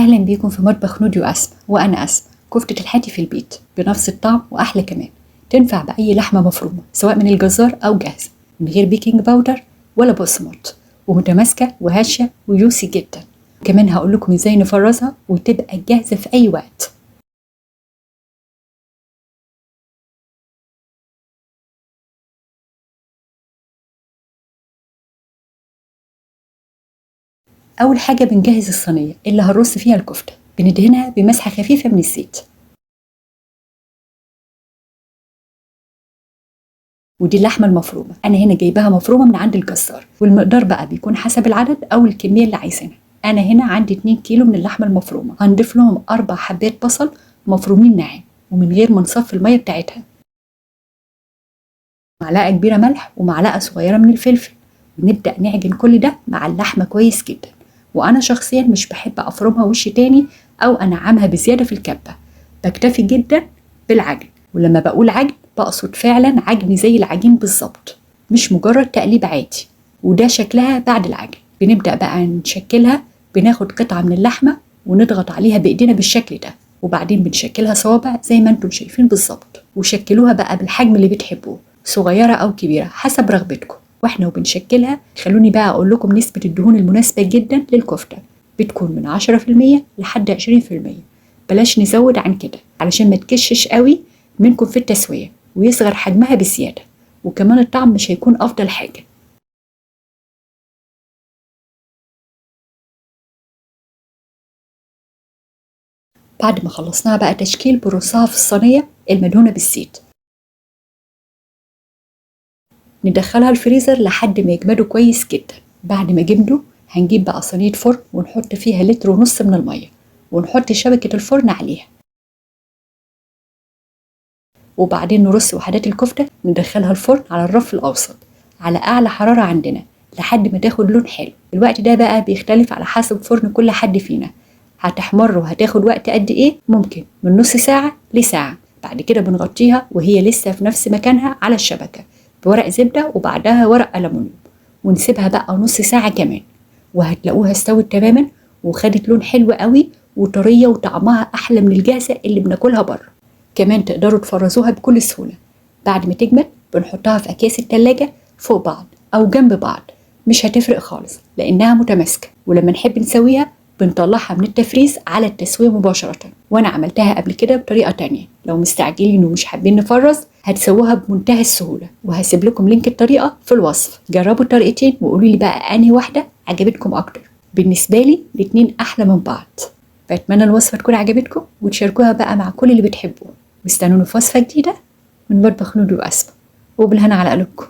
أهلا بيكم في مطبخ نودي وأسماء، وأنا أسماء. كفتة الحاتي في البيت بنفس الطعم وأحلى كمان. تنفع بأي لحمة مفرومة سواء من الجزار أو جاهزة، من غير بيكنج باودر ولا بقسماط، ومتماسكة وهشة ويوسي جدا. كمان هقول لكم ازاي نفرزها وتبقى جاهزة في أي وقت. أول حاجة بنجهز الصينية اللي هنرص فيها الكفتة، بندهنها بمسحة خفيفة من الزيت. ودي اللحمة المفرومة، أنا هنا جايباها مفرومة من عند الجزار، والمقدار بقى بيكون حسب العدد أو الكمية اللي عايزينها. أنا هنا عندي 2 كيلو من اللحمة المفرومة، هنضيف لهم 4 حبات بصل مفرومين ناعم ومن غير ما نصفي المية بتاعتها، معلقة كبيرة ملح ومعلقة صغيرة من الفلفل. ونبدأ نعجن كل ده مع اللحمة كويس جدا. وأنا شخصيا مش بحب أفرمها وش تاني أو أنعمها بزيادة في الكبة، بكتفي جدا بالعجن. ولما بقول عجن بقصد فعلا عجن زي العجين بالظبط، مش مجرد تقليب عادي. وده شكلها بعد العجن. بنبدأ بقى نشكلها، بناخد قطعة من اللحمة ونضغط عليها بإيدينا بالشكل ده، وبعدين بنشكلها صوابع زي ما انتم شايفين بالظبط. وشكلوها بقى بالحجم اللي بتحبوه، صغيرة أو كبيرة حسب رغبتكم. واحنا وبنشكلها خلوني بقى أقول لكم نسبة الدهون المناسبة جدا للكفتة بتكون من 10% لحد 20%. بلاش نزود عن كده علشان ما تكشش قوي منكم في التسوية ويصغر حجمها بزيادة، وكمان الطعم مش هيكون أفضل حاجة. بعد ما خلصناها بقى تشكيل بنرصها في الصينية المدهونة بالزيت، ندخلها الفريزر لحد ما يجمدوا كويس جدا. بعد ما جمدوا هنجيب بقى صينية فرن ونحط فيها 1.5 لتر من المية، ونحط شبكة الفرن عليها، وبعدين نرص وحدات الكفتة ندخلها الفرن على الرف الأوسط على أعلى حرارة عندنا لحد ما تاخد لون حلو. الوقت ده بقى بيختلف على حسب فرن كل حد فينا. هتحمر وهتاخد وقت قد إيه؟ ممكن من نص ساعة لساعة. بعد كده بنغطيها وهي لسه في نفس مكانها على الشبكة بورق زبدة وبعدها ورق ألمونيوم، ونسيبها بقى نص ساعة كمان، وهتلاقوها استوت تماما وخدت لون حلو قوي وطرية وطعمها أحلى من الجاهزة اللي بناكلها بره. كمان تقدروا تفرزوها بكل سهولة. بعد ما تجمد بنحطها في أكياس التلاجة فوق بعض أو جنب بعض، مش هتفرق خالص لأنها متماسكة. ولما نحب نسويها بنطلعها من التفريز على التسوية مباشرة. وأنا عملتها قبل كده بطريقة تانية. لو مستعجلين ومش حابين نفرز هتسووها بمنتهى السهولة، وهسيب لكم لينك الطريقة في الوصف. جربوا الطريقتين وقولوا لي بقى أنهي واحدة عجبتكم أكتر. بالنسبة لي الاتنين أحلى من بعض. فأتمنى الوصفة تكون عجبتكم وتشاركوها بقى مع كل اللي بتحبوه. واستنوني في وصفة جديدة من مطبخ نودي وأسماء، وبالهنا على قلوبكم.